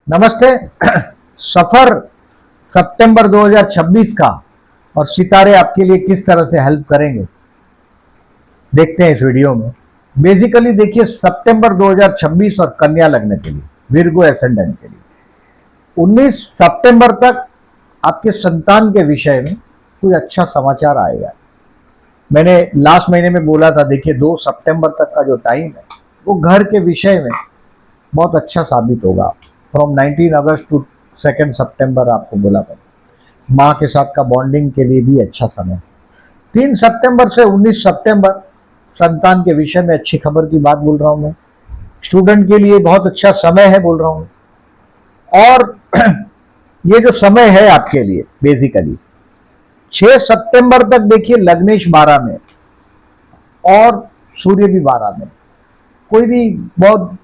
नमस्ते। सफर सितंबर 2026 का और सितारे आपके लिए किस तरह से हेल्प करेंगे देखते हैं इस वीडियो में। बेसिकली देखिए, सितंबर 2026 और कन्या लग्न के लिए, विर्गो एसेंडेंट के लिए 19 सितंबर तक आपके संतान के विषय में कुछ अच्छा समाचार आएगा। मैंने लास्ट महीने में बोला था, देखिए 2 सितंबर तक का जो टाइम है वो घर के विषय में बहुत अच्छा साबित होगा। फ्रॉम 19 अगस्त टू 2 सितंबर आपको बोला था, माँ के साथ का बॉन्डिंग के लिए भी अच्छा समय। 3 सितंबर से 19 सितंबर संतान के विषय में अच्छी खबर की बात बोल रहा हूँ मैं। स्टूडेंट के लिए बहुत अच्छा समय है बोल रहा हूँ। और ये जो समय है आपके लिए बेसिकली 6 सितंबर तक देखिए, लग्नेश 12 में और सूर्य भी 12 में। कोई भी बहुत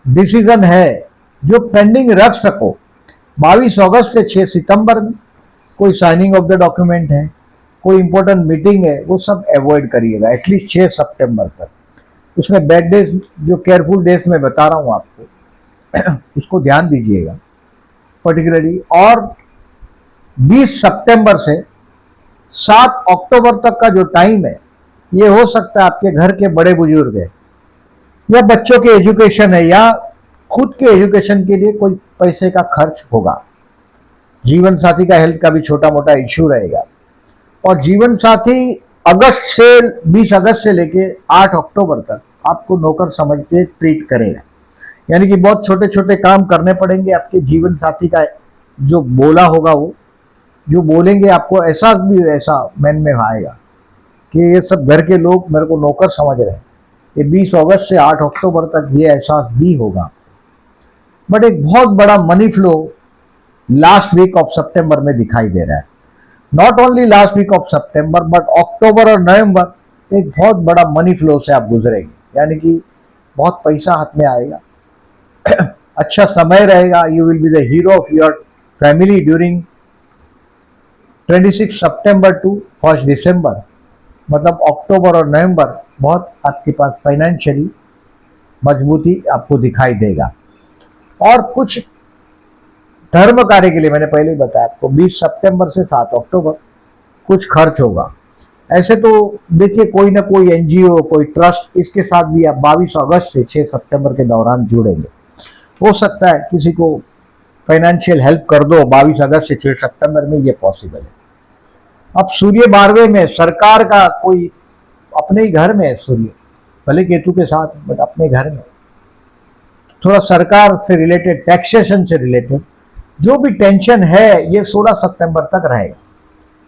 डिसीजन है जो पेंडिंग रख सको 22 अगस्त से 6 सितंबर में, कोई साइनिंग ऑफ द डॉक्यूमेंट है, कोई इंपॉर्टेंट मीटिंग है, वो सब अवॉइड करिएगा एटलीस्ट 6 सितंबर तक। उसमें बैड डेज, जो केयरफुल डेज में बता रहा हूं आपको उसको ध्यान दीजिएगा पर्टिकुलरली। और 20 सितंबर से 7 अक्टूबर तक का जो टाइम है, ये हो सकता है आपके घर के बड़े बुजुर्ग है या बच्चों के एजुकेशन है या खुद के एजुकेशन के लिए कोई पैसे का खर्च होगा। जीवन साथी का हेल्थ का भी छोटा मोटा इश्यू रहेगा। और जीवन साथी अगस्त से 20 अगस्त से लेके 8 अक्टूबर तक आपको नौकर समझ के ट्रीट करेगा। यानी कि बहुत छोटे छोटे काम करने पड़ेंगे। आपके जीवन साथी का जो बोला होगा, वो जो बोलेंगे आपको एहसास भी ऐसा मन में आएगा कि ये सब घर के लोग मेरे को नौकर समझ रहे हैं। ये 20 अगस्त से 8 अक्टूबर तक ये एहसास भी होगा। बट एक बहुत बड़ा money flow last week of सितंबर में दिखाई दे रहा है। Not only last week of सितंबर बट अक्टूबर और नवंबर एक बहुत बड़ा मनी फ्लो से आप गुजरेंगे। यानी कि बहुत पैसा हाथ में आएगा अच्छा समय रहेगा। You will be the hero of your family during 26 सितंबर टू 1 दिसंबर। मतलब अक्टूबर और नवंबर बहुत आपके पास फाइनेंशियली मजबूती आपको दिखाई देगा। और कुछ धर्म कार्य के लिए मैंने पहले ही बताया आपको 20 सितंबर से 7 अक्टूबर कुछ खर्च होगा। ऐसे तो देखिए, कोई ना कोई एनजीओ, कोई ट्रस्ट, इसके साथ भी आप 22 अगस्त से 6 सितंबर के दौरान जुड़ेंगे। हो सकता है किसी को फाइनेंशियल हेल्प कर दो 22 अगस्त से 6 सितंबर में, ये पॉसिबल है। अब सूर्य 12वें में, सरकार का कोई अपने ही घर में है सूर्य, भले केतु के साथ बट अपने घर में। थोड़ा सरकार से रिलेटेड, टैक्सेशन से रिलेटेड जो भी टेंशन है, ये 16 सितंबर तक रहेगा।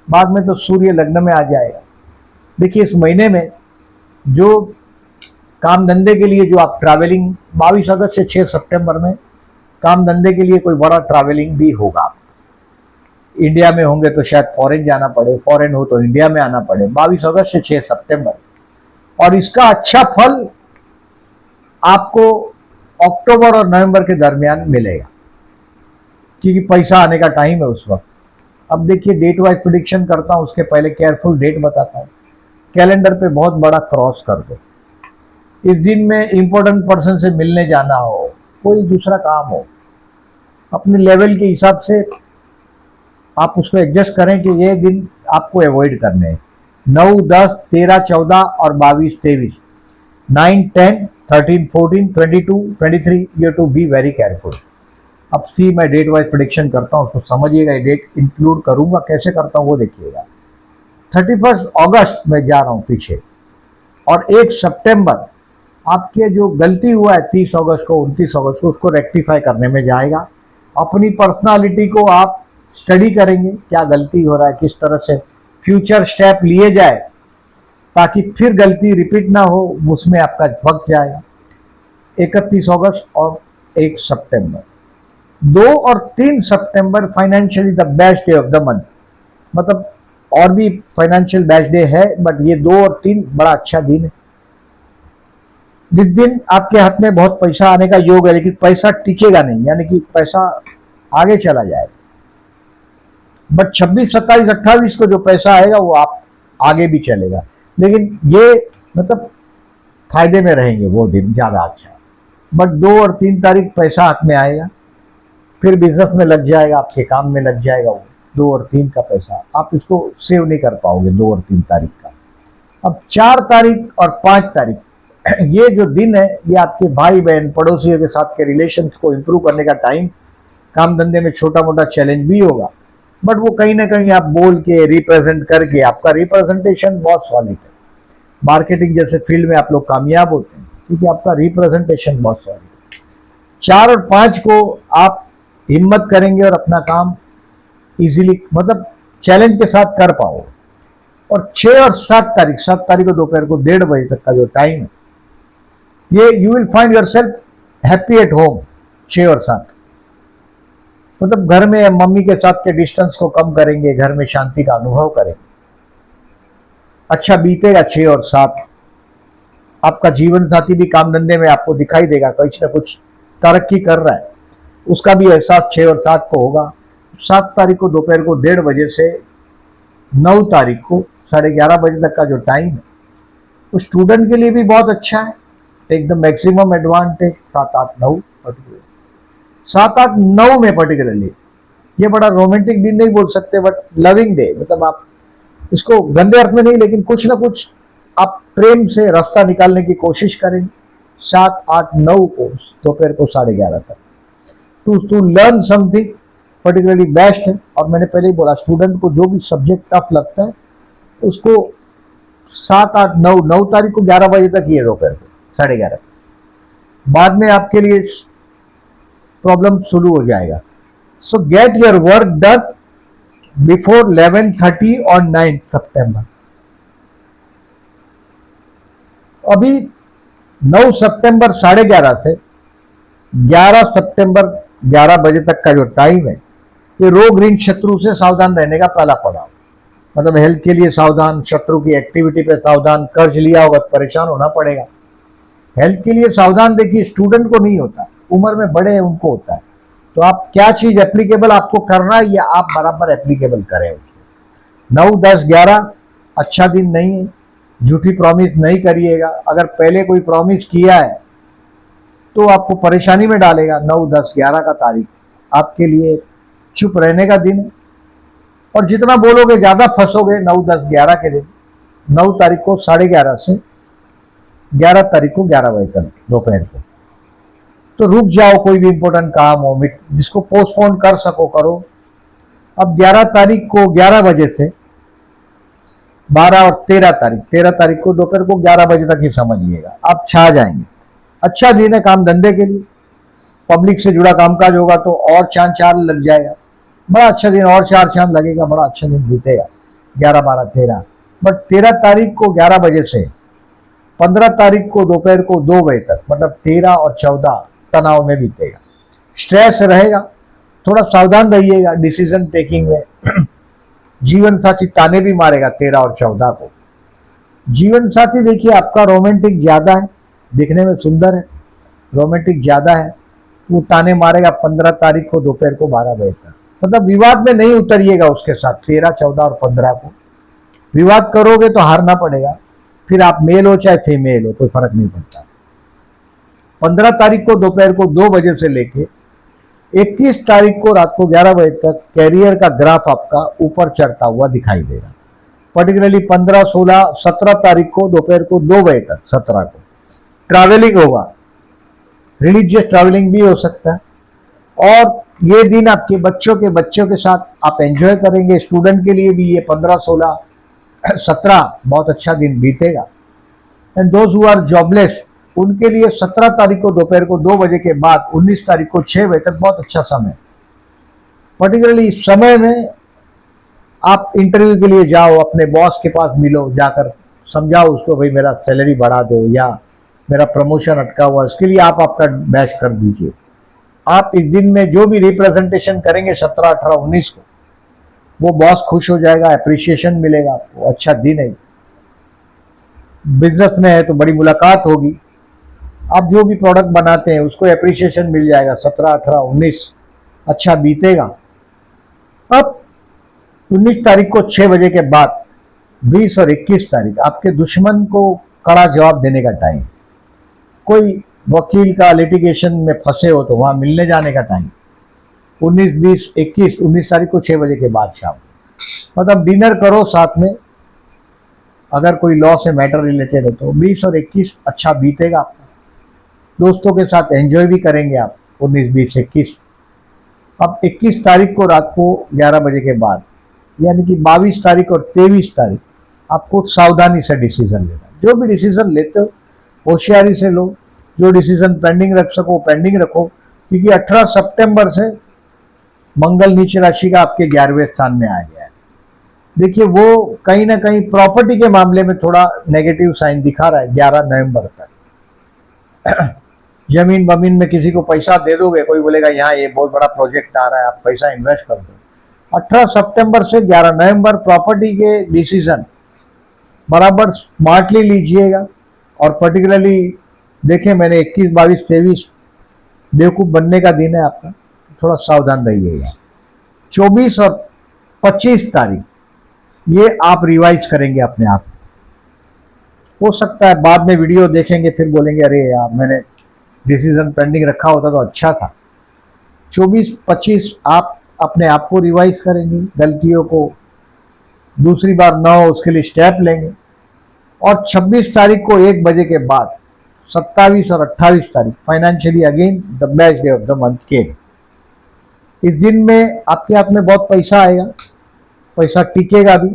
बाद में तो सूर्य लग्न में आ जाएगा। देखिए, इस महीने में जो काम धंधे के लिए जो आप ट्रैवलिंग 22 अगस्त से 6 सितंबर में काम धंधे के लिए कोई बड़ा ट्रैवलिंग भी होगा। इंडिया में होंगे तो शायद फॉरेन जाना पड़े, फॉरेन हो तो इंडिया में आना पड़े 22 अगस्त से 6 सितंबर। और इसका अच्छा फल आपको अक्टूबर और नवंबर के दरमियान मिलेगा, क्योंकि पैसा आने का टाइम है उस वक्त। अब देखिए, डेट वाइज प्रिडिक्शन करता हूं, उसके पहले केयरफुल डेट बताता हूं। कैलेंडर पे बहुत बड़ा क्रॉस कर दो। इस दिन में इंपॉर्टेंट पर्सन से मिलने जाना हो, कोई दूसरा काम हो, अपने लेवल के हिसाब से आप उसको एडजस्ट करें कि ये दिन आपको अवॉइड करने हैं। 9, 10, 13, 14 और 22, 23, 9, 10, 13, 14, 22, 23, you to be very careful. अब सी, मैं डेट वाइज प्रेडिक्शन करता हूँ, तो समझिएगा। ये डेट इंक्लूड करूंगा, कैसे करता हूँ वो देखिएगा। 31 अगस्त में जा रहा हूँ पीछे, और 1 सितंबर आपके जो गलती हुआ है 30 अगस्त को, 29 अगस्त को, उसको रेक्टिफाई करने में जाएगा। अपनी पर्सनालिटी को आप स्टडी करेंगे, क्या गलती हो रहा है, किस तरह से फ्यूचर स्टेप लिए जाए ताकि फिर गलती रिपीट ना हो, उसमें आपका वक्त जाएगा। 31 अगस्त और 1 सितंबर, 2 और 3 सितंबर financially the best day of the month. मतलब और भी फाइनेंशियल बेस्ट डे है, बट ये 2 और 3 बड़ा अच्छा दिन है। जिस दिन आपके हाथ में बहुत पैसा आने का योग है, लेकिन पैसा टिकेगा नहीं, यानी कि पैसा आगे चला जाएगा। बट 26, 27, 28 को जो पैसा आएगा वो आप आगे भी चलेगा, लेकिन ये मतलब फायदे में रहेंगे वो दिन ज्यादा अच्छा। बट 2 और 3 तारीख पैसा हाथ में आएगा। फिर बिजनेस में लग जाएगा, आपके काम में लग जाएगा वो 2 और 3 का पैसा, आप इसको सेव नहीं कर पाओगे 2 और 3 तारीख का। अब 4 तारीख और 5 तारीख ये जो दिन है, ये आपके भाई बहन पड़ोसियों के साथ के रिलेशन को इंप्रूव करने का टाइम। काम धंधे में छोटा मोटा चैलेंज भी होगा, बट वो कहीं ना कहीं आप बोल के रिप्रेजेंट करके, आपका रिप्रेजेंटेशन बहुत सॉलिड है। मार्केटिंग जैसे फील्ड में आप लोग कामयाब होते हैं क्योंकि आपका रिप्रेजेंटेशन बहुत सॉलिड है। 4 और 5 को आप हिम्मत करेंगे और अपना काम इजीली, मतलब चैलेंज के साथ कर पाओ। और 6 और 7 तारीख को दोपहर को 1:30 बजे तक का जो टाइम है, ये you will find yourself happy at home. 6 और 7 मतलब घर में मम्मी के साथ के डिस्टेंस को कम करेंगे, घर में शांति का अनुभव करेंगे, अच्छा बीतेगा 6 और 7। आपका जीवन साथी भी काम धंधे में आपको दिखाई देगा, कुछ ना कुछ तरक्की कर रहा है, उसका भी एहसास 6 और 7 को होगा। 7 तारीख को दोपहर को 1:30 बजे से 9 तारीख को 11:30 बजे तक का जो टाइम है, वो स्टूडेंट के लिए भी बहुत अच्छा है, एकदम मैक्सिमम एडवांटेज। 7, 8, 9 पर्टिकुलर 7, 8, 9 में पर्टिकुलरली ये बड़ा रोमांटिक दिन नहीं बोल सकते, बट लविंग डे, मतलब आप इसको गंदे अर्थ में नहीं, लेकिन कुछ ना कुछ आप प्रेम से रास्ता निकालने की कोशिश करेंगे। 7, 8, 9 को दोपहर को 11:30 तक to learn something particularly best है। और मैंने पहले ही बोला, स्टूडेंट को जो भी सब्जेक्ट टफ लगता है उसको 7, 8, 9 तारीख को 11 बजे तक ही है, दोपहर को 11:30। बाद में आपके लिए प्रॉब्लम शुरू हो जाएगा। सो get your work done before 11:30 on 9 सितंबर। अभी 9 सितंबर 11:30 से 11 सितंबर 11 बजे तक का जो टाइम है, ये रोग ऋण शत्रु से सावधान रहने का पहला पड़ाव। मतलब हेल्थ के लिए सावधान, शत्रु की एक्टिविटी पे सावधान, कर्ज लिया होगा तो परेशान होना पड़ेगा। हेल्थ के लिए सावधान देखिए, स्टूडेंट को नहीं होता, उम्र में बड़े हैं उनको होता है। तो आप क्या चीज एप्लीकेबल आपको करना है, या आप बराबर एप्लीकेबल करें उसको। 9, 10, 11 अच्छा दिन नहीं है, झूठी प्रॉमिस नहीं करिएगा। अगर पहले कोई प्रॉमिस किया है तो आपको परेशानी में डालेगा। 9, 10, 11 का तारीख आपके लिए चुप रहने का दिन है, और जितना बोलोगे ज्यादा फंसोगे 9, 10, 11 के दिन। 9 तारीख को 11:30 से 11 तारीख को 11 बजे तक दोपहर को तो रुक जाओ, कोई भी इंपॉर्टेंट काम हो, जिसको पोस्टपोन कर सको करो। अब 11 तारीख को 11 बजे से 12 और 13 तारीख को दोपहर को 11 बजे तक ही समझिएगा, आप छा जाएंगे। अच्छा दिन है काम धंधे के लिए, पब्लिक से जुड़ा कामकाज होगा तो और चांद चार लग जाएगा, बड़ा अच्छा दिन, और 4 चांद लगेगा, बड़ा अच्छा दिन बीतेगा। 11, 12, 13। बट 13 तारीख को 11 बजे से 15 तारीख को दोपहर को 2 बजे तक, मतलब 13 और 14 तनाव में बीतेगा, स्ट्रेस रहेगा, थोड़ा सावधान रहिएगा डिसीजन टेकिंग में। जीवन साथी ताने भी मारेगा 13 और 14 को। जीवन साथी देखिए आपका रोमांटिक ज्यादा है, दिखने में सुंदर है, रोमांटिक ज्यादा है, वो ताने मारेगा 15 तारीख को दोपहर को 12 बजे तक। मतलब विवाद में नहीं उतरिएगा उसके साथ। 13, 14 और 15 को विवाद करोगे तो हारना पड़ेगा, फिर आप मेल हो चाहे फीमेल हो कोई फर्क नहीं पड़ता। 15 तारीख को दोपहर को 2 बजे से लेके 21 तारीख को रात को 11 बजे तक कैरियर का ग्राफ आपका ऊपर चढ़ता हुआ दिखाई देगा। पर्टिकुलरली 15, 16, 17 तारीख को दोपहर को 2 बजे तक, 17 को ट्रैवलिंग होगा, रिलीजियस ट्रैवलिंग भी हो सकता है। और ये दिन आपके बच्चों के साथ आप एंजॉय करेंगे। स्टूडेंट के लिए भी ये 15, 16, 17 बहुत अच्छा दिन बीतेगा। And those who are jobless, उनके लिए 17 तारीख को दोपहर को 2 बजे के बाद 19 तारीख को 6 बजे तक बहुत अच्छा समय। पर्टिकुलरली इस समय में आप इंटरव्यू के लिए जाओ, अपने बॉस के पास मिलो, जाकर समझाओ उसको, भाई मेरा सैलरी बढ़ा दो या मेरा प्रमोशन अटका हुआ, इसके लिए आप आपका बैच कर दीजिए। आप इस दिन में जो भी रिप्रेजेंटेशन करेंगे 17, 18, 19 को, वो बॉस खुश हो जाएगा, अप्रिसिएशन मिलेगा आपको, अच्छा दिन है। बिजनेस में है तो बड़ी मुलाकात होगी, आप जो भी प्रोडक्ट बनाते हैं उसको अप्रिसिएशन मिल जाएगा। 17, 18, 19 अच्छा बीतेगा। अब 19 तारीख को 6 बजे के बाद 20 और 21 तारीख आपके दुश्मन को कड़ा जवाब देने का टाइम। कोई वकील का लिटिगेशन में फंसे हो तो वहां मिलने जाने का टाइम। 19, 20, 21, 19 तारीख को 6 बजे के बाद शाम, मतलब डिनर करो साथ में, अगर कोई लॉ से मैटर रिलेटेड है तो 20 और 21 अच्छा बीतेगा आपका, दोस्तों के साथ एंजॉय भी करेंगे आप 19, 20, 21। अब 21 तारीख को रात को 11 बजे के बाद, यानी कि 22 तारीख और 23 तारीख आपको सावधानी से डिसीजन लेना, जो भी डिसीजन लेते हो होशियारी से लो, जो डिसीजन पेंडिंग रख सको पेंडिंग रखो, क्योंकि 18 सितंबर से मंगल नीच राशि का आपके 11वें स्थान में आ गया है। देखिए वो कहीं ना कहीं प्रॉपर्टी के मामले में थोड़ा नेगेटिव साइन दिखा रहा है 11 नवंबर तक। जमीन बमीन में किसी को पैसा दे दोगे, कोई बोलेगा यहाँ ये बहुत बड़ा प्रोजेक्ट आ रहा है, आप पैसा इन्वेस्ट कर दो। 18 सितंबर से 11 नवंबर प्रॉपर्टी के डिसीजन बराबर स्मार्टली लीजिएगा, और पर्टिकुलरली देखें मैंने 21, 22, 23 बेवकूफ़ बनने का दिन है आपका, थोड़ा सावधान रहिएगा। 24 और 25 तारीख ये आप रिवाइज करेंगे अपने आप, हो सकता है बाद में वीडियो देखेंगे फिर बोलेंगे अरे यार मैंने डिसीजन पेंडिंग रखा होता तो अच्छा था। 24, 25 आप अपने आप को रिवाइज करेंगे, गलतियों को दूसरी बार ना हो उसके लिए स्टेप लेंगे। और 26 तारीख को 1 बजे के बाद 27 और 28 तारीख financially again the best day of the month came. इस दिन में आपके हाथ में बहुत पैसा आएगा, पैसा टिकेगा भी,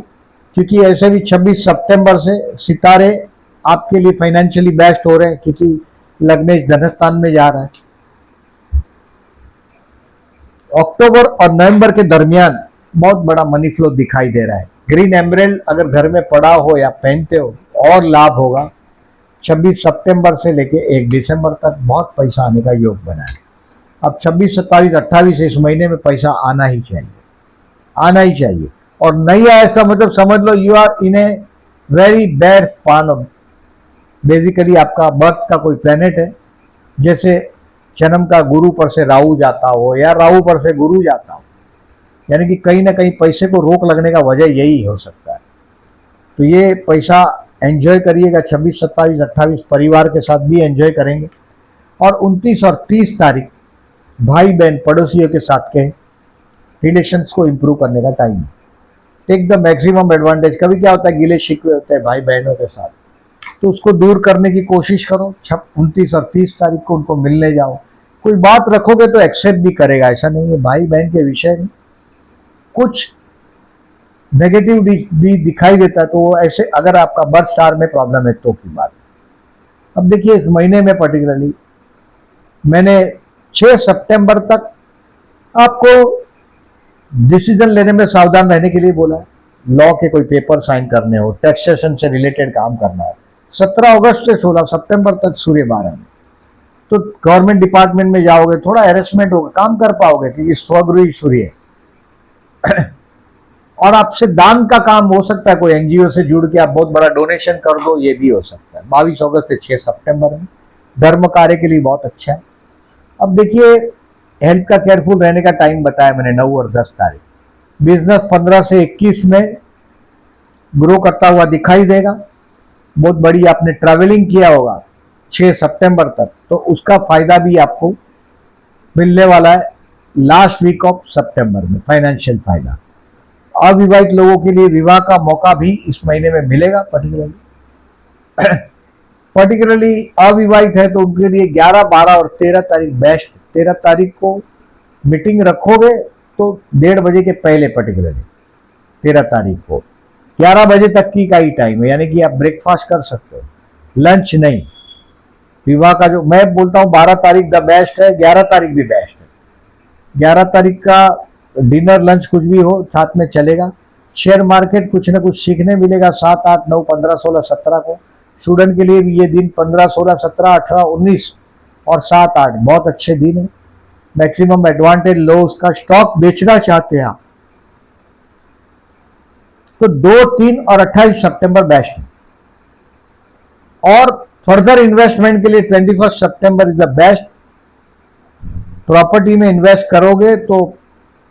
क्योंकि ऐसे भी 26 सितंबर से सितारे आपके लिए फाइनेंशियली बेस्ट हो रहे हैं, क्योंकि लग्नेश धनस्थान में जा रहा है। अक्टूबर और नवंबर के दरमियान बहुत बड़ा मनी फ्लो दिखाई दे रहा है। ग्रीन एमरेल्ड अगर घर में पड़ा हो या पहनते हो और लाभ होगा। 26 सितंबर से लेके 1 दिसंबर तक बहुत पैसा आने का योग बना है। अब 26, 27, 28 इस महीने में पैसा आना ही चाहिए, आना ही चाहिए। और नहीं आया इसका मतलब समझ लो you are in a very bad span of, basically आपका बर्थ का कोई प्लेनेट है, जैसे जन्म का गुरु पर से राहु जाता हो या राहु पर से गुरु जाता हो, यानी कि कहीं ना कहीं पैसे को रोक लगने का वजह यही हो सकता है। तो ये पैसा एंजॉय करिएगा, 26, 27, 28 परिवार के साथ भी एंजॉय करेंगे। और 29 और 30 तारीख भाई बहन पड़ोसियों के साथ के रिलेशंस को इम्प्रूव करने का टाइम है। Take the maximum advantage. कभी क्या होता है गिले शिकवे होते हैं भाई बहनों के साथ, तो उसको दूर करने की कोशिश करो। 29 और 30 तारीख को उनको मिलने जाओ, कोई बात रखोगे तो एक्सेप्ट भी करेगा, ऐसा नहीं है। भाई बहन के विषय में कुछ नेगेटिव भी दिखाई देता है, तो ऐसे अगर आपका बर्थ स्टार में प्रॉब्लम है तो की बात। अब देखिए इस महीने में पर्टिकुलरली मैंने 6 सितंबर तक आपको डिसीजन लेने में सावधान रहने के लिए बोला है। लॉ के कोई पेपर साइन करने हो, टैक्सेशन से रिलेटेड काम करना हो। 17 अगस्त से 16 सितंबर तक सूर्य 12 में, तो गवर्नमेंट डिपार्टमेंट में जाओगे, थोड़ा हेरेसमेंट होगा, काम कर पाओगे क्योंकि स्वगृही सूर्य है। और आपसे दान का काम हो सकता है, कोई एनजीओ से जुड़ के आप बहुत बड़ा डोनेशन कर दो, ये भी हो सकता है। 22 अगस्त से 6 सितंबर में धर्म कार्य के लिए बहुत अच्छा है। अब देखिए हेल्थ का केयरफुल रहने का टाइम बताया मैंने 9 और 10 तारीख। बिजनेस 15 से 21 में ग्रो करता हुआ दिखाई देगा। बहुत बड़ी आपने ट्रैवलिंग किया होगा 6 सितंबर तक, तो उसका फायदा भी आपको मिलने वाला है लास्ट वीक ऑफ सितंबर में, फाइनेंशियल फायदा। अविवाहित लोगों के लिए विवाह का मौका भी इस महीने में मिलेगा। पर्टिकुलरली अविवाहित है तो उनके लिए 11, 12 और 13 तारीख बेस्ट। 13 तारीख को मीटिंग रखोगे तो 1:30 बजे के पहले, पर्टिकुलरली 13 तारीख को 11 बजे तक की का ही टाइम है, यानी कि आप ब्रेकफास्ट कर सकते हो, लंच नहीं। विवाह का जो मैं बोलता हूँ 12 तारीख द बेस्ट है, 11 तारीख भी बेस्ट है। 11 तारीख का डिनर लंच कुछ भी हो साथ में चलेगा। शेयर मार्केट कुछ ना कुछ सीखने मिलेगा 7, 8, 9, 15, 16, 17 को। स्टूडेंट के लिए भी ये दिन 15, 16, 17, 18, 19 और 7, 8 बहुत अच्छे दिन है। मैक्सिमम एडवांटेज लो, उसका स्टॉक बेचना चाहते हैं आप तो 2, 3 और 28 सितंबर बेस्ट है। और फर्दर इन्वेस्टमेंट के लिए 21 सितंबर इज द बेस्ट। प्रॉपर्टी में इन्वेस्ट करोगे तो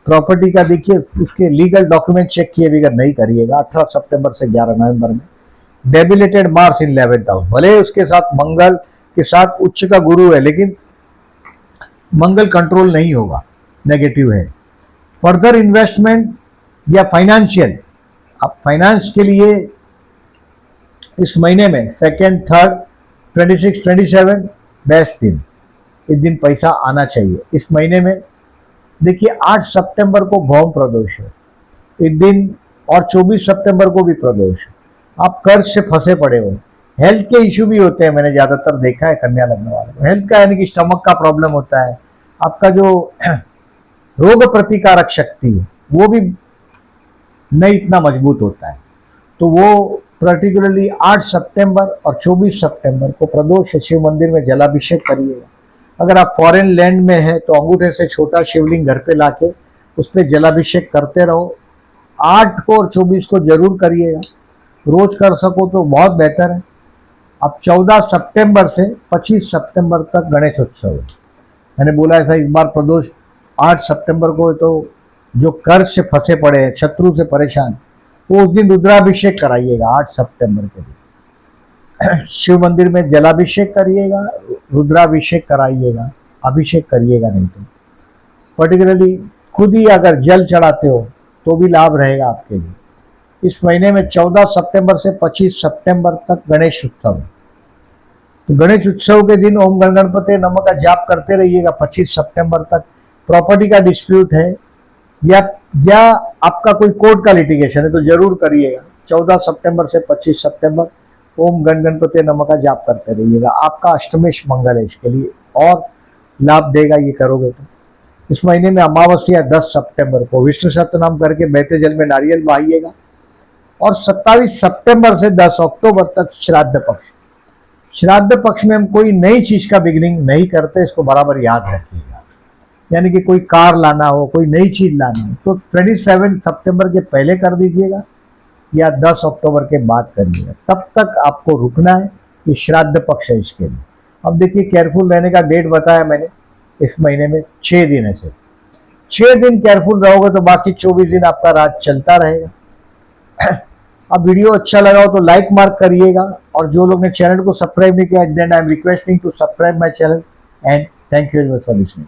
प्रॉपर्टी का देखिए इसके लीगल डॉक्यूमेंट चेक किए बगैर नहीं करिएगा। 18 सितंबर से 11 नवंबर में डेबिलेटेड मार्स इन 11th हाउस, भले उसके साथ मंगल के साथ उच्च का गुरु है, लेकिन मंगल कंट्रोल नहीं होगा। नेगेटिव है। फर्दर इन्वेस्टमेंट या फाइनेंशियल, आप फाइनेंस के लिए इस महीने में सेकेंड, थर्ड, 26, 27 बेस्ट दिन, इस दिन पैसा आना चाहिए। इस महीने में देखिए 8 सितंबर को भौम प्रदोष है इस दिन, और 24 सितंबर को भी प्रदोष है। आप कर्ज से फंसे पड़े हो, हेल्थ के इश्यू भी होते हैं, मैंने ज्यादातर देखा है कन्या लग्न वालों को। हेल्थ का यानी कि स्टमक का प्रॉब्लम होता है, आपका जो रोग प्रतिकारक शक्ति है वो भी नहीं इतना मजबूत होता है। तो वो पर्टिकुलरली 8 सितंबर और 24 सितंबर को प्रदोष शिव मंदिर में जलाभिषेक करिएगा। अगर आप फॉरेन लैंड में हैं तो अंगूठे से छोटा शिवलिंग घर पे लाके उस पर जलाभिषेक करते रहो। 8 को और 24 को जरूर करिएगा, रोज कर सको तो बहुत बेहतर है। अब 14 सितंबर से 25 सितंबर तक गणेश उत्सव है। मैंने बोला ऐसा इस बार प्रदोष 8 सितंबर को है, तो जो कर्ज से फंसे पड़े हैं, शत्रु से परेशान, वो उस दिन रुद्राभिषेक कराइएगा 8 सितंबर के दिन। शिव मंदिर में जलाभिषेक करिएगा, रुद्राभिषेक कराइएगा, अभिषेक करिएगा नहीं तो। पर्टिकुलरली खुद ही अगर जल चढ़ाते हो तो भी लाभ रहेगा आपके लिए। इस महीने में 14 सितंबर से 25 सितंबर तक गणेश उत्सव है। तो गणेश उत्सव के दिन ओम गण गणपते नमः का जाप करते रहिएगा 25 सितंबर तक। प्रॉपर्टी का डिस्प्यूट है या आपका कोई कोर्ट का लिटिगेशन है तो जरूर करिएगा। 14 सितंबर से 25 सितंबर ओम गण गणपते नमः का जाप करते रहिएगा। आपका अष्टमेश मंगल है, इसके लिए और लाभ देगा ये करोगे तो। इस महीने में अमावस्या 10 सितंबर को विष्णु सहस्त्रनाम करके बहते जल में नारियल बहाइएगा। और 27 सितंबर से 10 अक्टूबर तक श्राद्ध पक्ष। श्राद्ध पक्ष में हम कोई नई चीज का बिगिनिंग नहीं करते, इसको बराबर याद रखिएगा। यानी कि कोई कार लाना हो, कोई नई चीज लानी हो तो 27 सितंबर के पहले कर दीजिएगा या 10 अक्टूबर के बाद करिएगा। तब तक आपको रुकना है, ये श्राद्ध पक्ष है इसके लिए। अब देखिए केयरफुल रहने का डेट बताया मैंने, इस महीने में 6 दिन है सिर्फ। 6 दिन केयरफुल रहोगे तो बाकी 24 दिन आपका राज चलता रहेगा। अब वीडियो अच्छा लगा हो तो लाइक मार्क करिएगा, और जो लोग ने चैनल को सब्सक्राइब नहीं किया, then I am requesting to subscribe my channel and thank you very much for listening.